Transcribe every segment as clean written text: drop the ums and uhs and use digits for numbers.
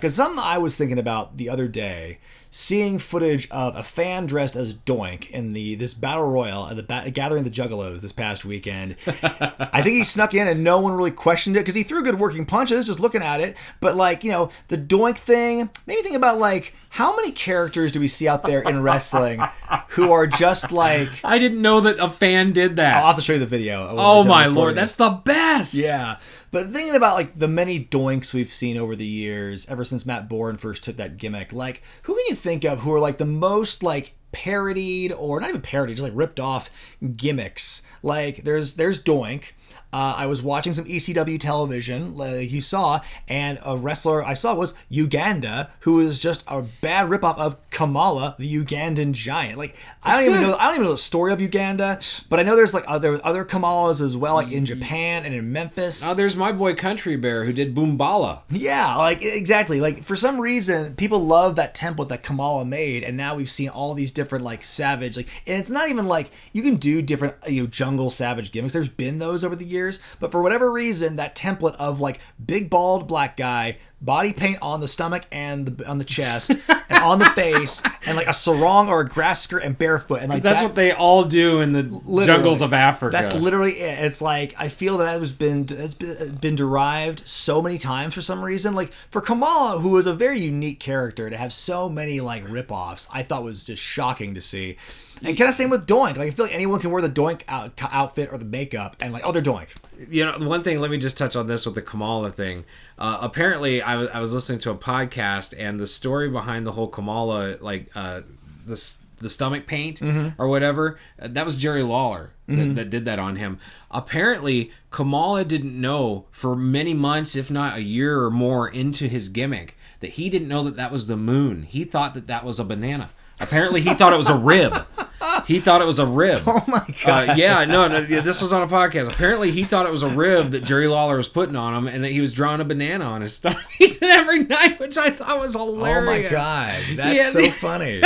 Because something I was thinking about the other day, seeing footage of a fan dressed as Doink in this battle royal at the Gathering of the Juggalos this past weekend. I think he snuck in and no one really questioned it because he threw good working punches just looking at it. But like, you know, the Doink thing made me think about like, how many characters do we see out there in wrestling who are just like... I didn't know that a fan did that. I'll have to show you the video. Oh my lord, that's the best! Yeah. But thinking about like the many Doinks we've seen over the years, ever since Matt Bourne first took that gimmick, like who can you think of who are like the most like parodied, or not even parodied, just like ripped off gimmicks? Like there's Doink. I was watching some ECW television, like you saw, and a wrestler I saw was Uganda, who is just a bad ripoff of Kamala, the Ugandan giant. Like I don't even know the story of Uganda, but I know there's like other Kamalas as well, like in Japan and in Memphis. Oh, there's my boy Country Bear who did Boombala. Yeah, like exactly. Like for some reason, people love that template that Kamala made, and now we've seen all these different like savage, like, and it's not even like you can do different jungle savage gimmicks. There's been those over the years. But for whatever reason, that template of like big bald black guy, body paint on the stomach and on the chest and on the face, and like a sarong or a grass skirt and barefoot, and like that's what they all do in the jungles of Africa. That's literally it. It's like I feel that it's been derived so many times for some reason. Like for Kamala, who is a very unique character, to have so many like ripoffs, I thought was just shocking to see. And kind of same with Doink. Like I feel like anyone can wear the Doink outfit or the makeup and like, oh, they're Doink. You know, one thing, let me just touch on this with the Kamala thing. Apparently, I was listening to a podcast, and the story behind the whole Kamala, like the stomach paint or whatever, that was Jerry Lawler that did that on him. Apparently, Kamala didn't know for many months, if not a year or more into his gimmick, that he didn't know that was the moon. He thought that was a banana. Apparently, he thought it was a rib. He thought it was a rib. Oh my god! This was on a podcast. Apparently, he thought it was a rib that Jerry Lawler was putting on him, and that he was drawing a banana on his stomach every night, which I thought was hilarious. Oh my god, that's so funny.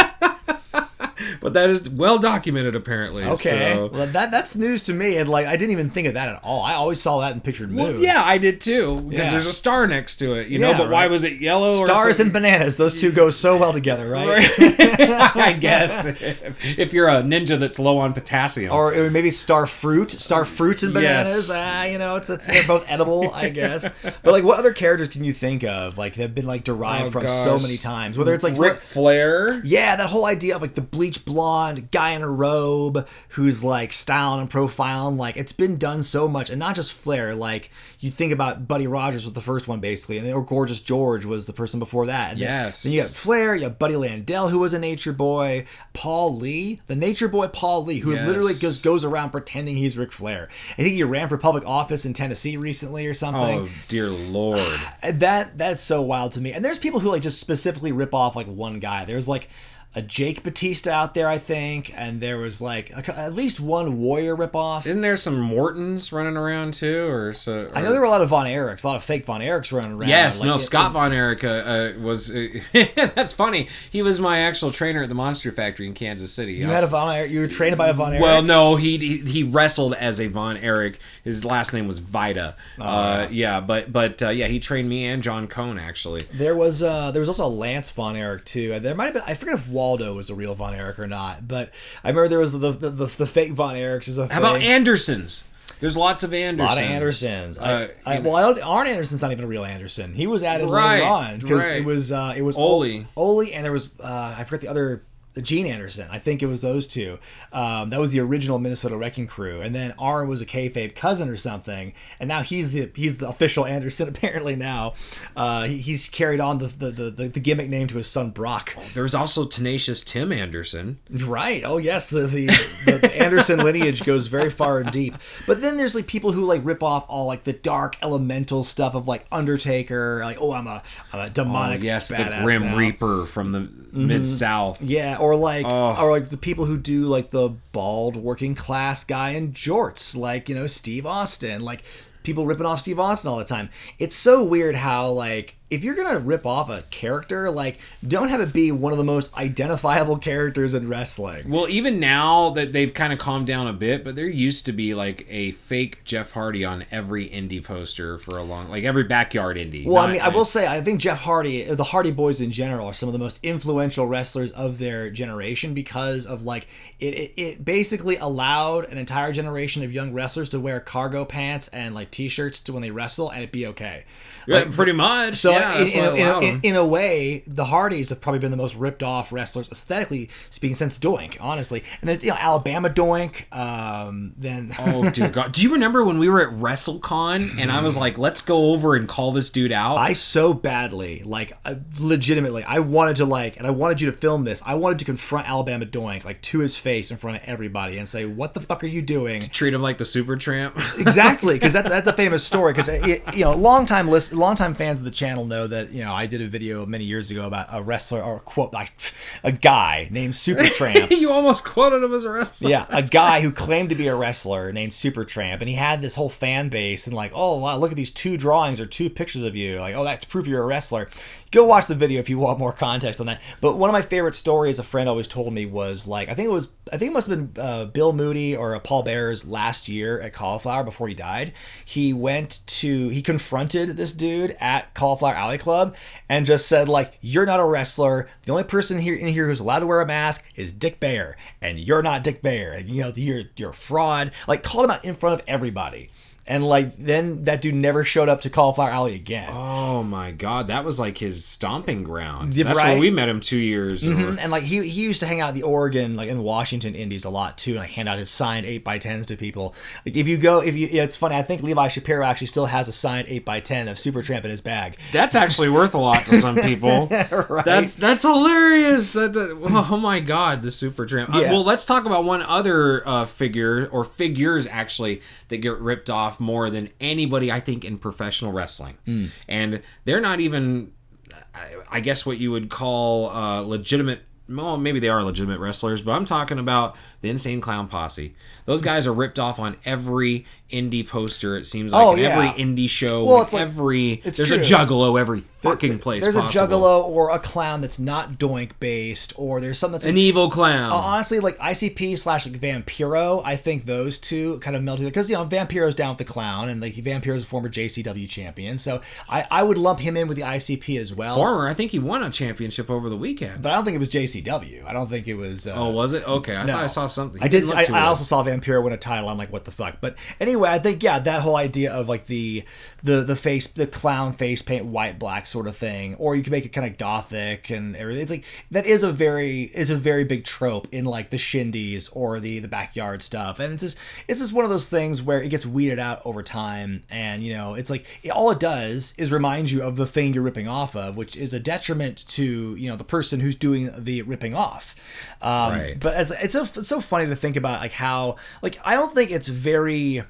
But that is well documented, apparently. Okay, so. well that's news to me, and like I didn't even think of that at all. I always saw that and pictured moon. Well, yeah, I did too, because there's a star next to it, you know. But why was it yellow? Stars and bananas; those two go so well together, right? I guess if you're a ninja that's low on potassium, or maybe star fruits and bananas. Yes. They're both edible, I guess. But like, what other characters can you think of like that have been like derived from so many times? Whether it's like Ric Flair, that whole idea of like the bleach blonde guy in a robe who's like styling and profiling, like it's been done so much. And not just Flair, like you think about Buddy Rogers was the first one basically, and or Gorgeous George was the person before that. And then you got Flair, you have Buddy Landell, who was a nature boy, Paul Lee, the nature boy Paul Lee, who literally just goes around pretending he's Ric Flair. I think he ran for public office in Tennessee recently or something. Oh dear lord. That's so wild to me. And there's people who like just specifically rip off like one guy. There's like a Jake Batista out there, I think, and there was like at least one Warrior ripoff. Isn't there some Mortons running around too, or so? I know there were a lot of Von Erichs, a lot of fake Von Erichs running around. Yes, Scott Von Erich was. That's funny. He was my actual trainer at the Monster Factory in Kansas City. You had a Von Erich. You were trained by a Von Erich. Well, no, he wrestled as a Von Erich. His last name was Vita. He trained me and John Cone actually. There was also a Lance Von Erich too. There might have been. I forget if Waldo was a real Von Erich or not, but I remember there was the fake Von Erichs is a thing. How about Andersons? There's lots of Andersons. A lot of Andersons. Arn Anderson's not even a real Anderson. He was added later on because it was Ole, and there was I forget the other. Gene Anderson, I think it was those two. That was the original Minnesota Wrecking Crew, and then Arn was a kayfabe cousin or something, and now he's the official Anderson. Apparently now, he's carried on the gimmick name to his son Brock. There was also Tenacious Tim Anderson, right? Oh yes, the Anderson lineage goes very far and deep. But then there's like people who like rip off all like the dark elemental stuff of like Undertaker, like I'm a demonic badass the Grim now. Reaper from the Mid-South, Or like the people who do like the bald working class guy in jorts, like Steve Austin, like people ripping off Steve Austin all the time. It's so weird how like if you're gonna rip off a character, like, don't have it be one of the most identifiable characters in wrestling. Well, even now that they've kind of calmed down a bit, but there used to be like a fake Jeff Hardy on every indie poster for a long, like every backyard indie. Well, I mean, I will say, I think Jeff Hardy, the Hardy Boys in general, are some of the most influential wrestlers of their generation because of, like, it basically allowed an entire generation of young wrestlers to wear cargo pants and, like, t-shirts to when they wrestle and it'd be okay. Like, pretty much. So yeah, in a way, the Hardys have probably been the most ripped off wrestlers, aesthetically speaking, since Doink, honestly. And there's, Alabama Doink. Then oh dear God, do you remember when we were at WrestleCon and I was like, let's go over and call this dude out? I so badly, like, legitimately, I wanted to, like, and I wanted you to film this. I wanted to confront Alabama Doink, like, to his face in front of everybody and say, what the fuck are you doing? Treat him like the Super Tramp. Exactly, because that's a famous story. Because longtime fans of the channel know that I did a video many years ago about a wrestler, or quote, like, a guy named Super Tramp. You almost quoted him as a wrestler. Yeah, a guy who claimed to be a wrestler named Super Tramp, and he had this whole fan base, and like, oh wow, look at these 2 drawings or 2 pictures of you, like, oh, that's proof you're a wrestler. Go watch the video if you want more context on that. But one of my favorite stories a friend always told me was, like, I think it must have been Bill Moody or Paul Bearer's last year at Cauliflower before he died. He confronted this dude at Cauliflower Alley Club and just said, like, you're not a wrestler. The only person in here who's allowed to wear a mask is Dick Bear, and you're not Dick Bear. And, you're a fraud. Like, called him out in front of everybody. And, like, then that dude never showed up to Cauliflower Alley again. Oh, my God. That was, like, his stomping ground. Yeah, that's right? where we met him 2 years. Mm-hmm. And, like, he used to hang out at the Oregon, like, in Washington indies a lot, too, and, like, hand out his signed 8x10s to people. Like, it's funny, I think Levi Shapiro actually still has a signed 8x10 of Super Tramp in his bag. That's actually worth a lot to some people. Right. That's hilarious. Oh, my God, the Super Tramp. Yeah. Well, let's talk about one other figure, or figures, actually, that get ripped off more than anybody, I think, in professional wrestling. And they're not even, I guess, what you would call legitimate. Well, maybe they are legitimate wrestlers, but I'm talking about the Insane Clown Posse. Those guys are ripped off on every indie poster, it seems like. Every indie show. Well, it's like, there's true. A juggalo every fucking place there's possible. A juggalo or a clown that's not Doink based, or there's something that's an evil clown. Honestly, like ICP / like Vampiro, I think those two kind of meld together. Because, Vampiro's down with the clown, and like Vampiro's a former JCW champion. So I would lump him in with the ICP as well. I think he won a championship over the weekend. But I don't think it was JCW. I don't think it was... was it? Okay, I thought I saw something. I also saw Vampiro win a title. I'm like, what the fuck? But anyway, I think, that whole idea of like the clown face paint white black sort of thing, or you can make it kind of gothic and everything. It's like that is a very big trope in like the shindies or the backyard stuff, and it's just one of those things where it gets weeded out over time, and it's like all it does is remind you of the thing you're ripping off of, which is a detriment to the person who's doing the ripping off. Right. But it's so funny to think about like how, like, I don't think it's very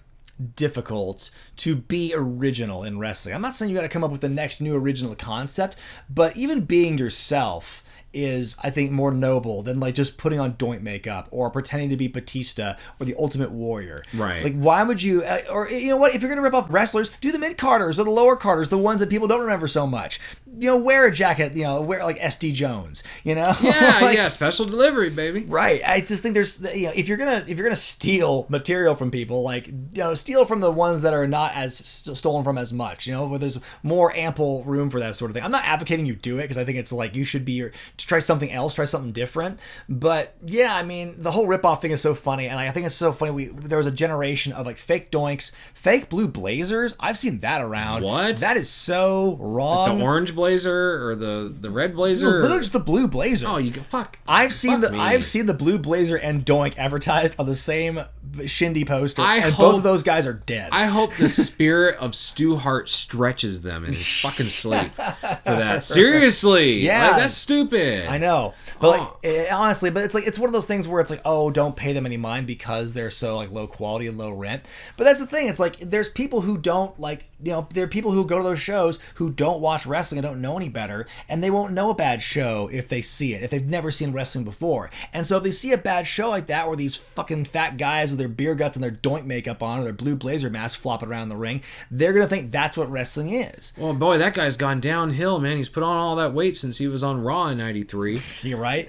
difficult to be original in wrestling. I'm not saying you got to come up with the next new original concept, but even being yourself is, I think, more noble than like just putting on Doink makeup or pretending to be Batista or the Ultimate Warrior. Right. Like, why would you, or what, if you're going to rip off wrestlers, do the mid-carders or the lower carders, the ones that people don't remember so much. Wear a jacket, wear like SD Jones, Yeah, like, yeah, special delivery, baby. Right. I just think there's, if you're gonna steal material from people, like, steal from the ones that are not as stolen from as much, where there's more ample room for that sort of thing. I'm not advocating you do it, because I think it's like you should be to try something else, try something different. But yeah, I mean, the whole ripoff thing is so funny, and I think it's so funny. There was a generation of like fake Doinks, fake blue blazers. I've seen that around. What? That is so wrong. Like the orange blazer or the red blazer? No, literally just the blue blazer. Oh, you can fuck. I've seen the blue blazer and Doink advertised on the same shindy poster, both of those guys are dead. I hope the spirit of Stu Hart stretches them in his fucking sleep for that. Seriously, yeah, like, that's stupid. I know, but honestly, but it's one of those things where it's like, oh, don't pay them any mind because they're so like low quality and low rent. But that's the thing. It's like there's people who don't like, there are people who go to those shows who don't watch wrestling and don't know any better, and they won't know a bad show if they see it, if they've never seen wrestling before. And so if they see a bad show like that where these fucking fat guys with their beer guts and their Doink makeup on or their blue blazer mask flopping around the ring, they're going to think that's what wrestling is. Well, boy, that guy's gone downhill, man. He's put on all that weight since he was on Raw in '93. You're right.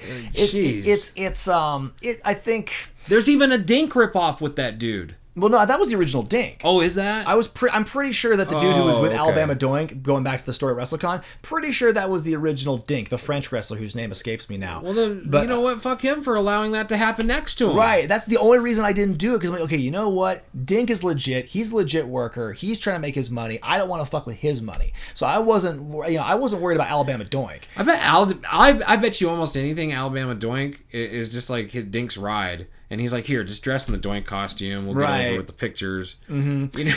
I think there's even a Dink ripoff with that dude. Well, no, that was the original Dink. Oh, is that? I'm pretty sure that the dude who was with Alabama Doink, going back to the story at WrestleCon, pretty sure that was the original Dink, the French wrestler whose name escapes me now. Well, then, you know what? Fuck him for allowing that to happen next to him. Right. That's the only reason I didn't do it, because I'm like, okay, you know what? Dink is legit. He's a legit worker. He's trying to make his money. I don't want to fuck with his money. So I wasn't worried about Alabama Doink. I bet you almost anything Alabama Doink is just like his Dink's ride. And he's like, here, just dress in the Doink costume. We'll get over with the pictures. Mm-hmm. You know?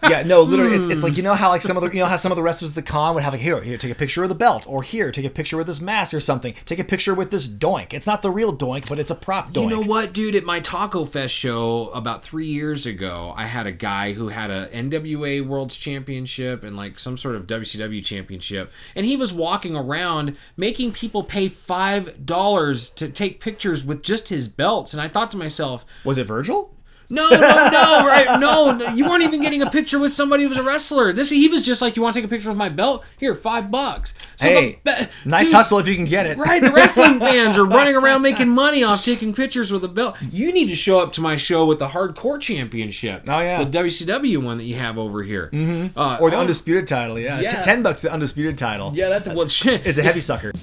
Yeah, no, literally, it's like, you know how like some of the wrestlers at the con would have like, here, take a picture of the belt, or here, take a picture with this mask or something. Take a picture with this Doink. It's not the real Doink, but it's a prop Doink. You know what, dude? At my Taco Fest show about 3 years ago, I had a guy who had a NWA World's Championship and like some sort of WCW Championship, and he was walking around making people pay $5 to take pictures with just his belts. And I thought to myself, was it Virgil? No, right? No, you weren't even getting a picture with somebody who was a wrestler. He was just like, you want to take a picture with my belt? Here, $5. So hey, nice hustle if you can get it. Right, the wrestling fans are running around making money off taking pictures with a belt. You need to show up to my show with the Hardcore Championship. Oh, yeah. The WCW one that you have over here. Mm-hmm. Or the Undisputed title, yeah. $10 the Undisputed title. Yeah, shit. It's a heavy sucker.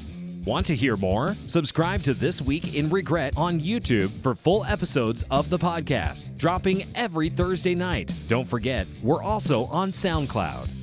Want to hear more? Subscribe to This Week in Regret on YouTube for full episodes of the podcast, dropping every Thursday night. Don't forget, we're also on SoundCloud.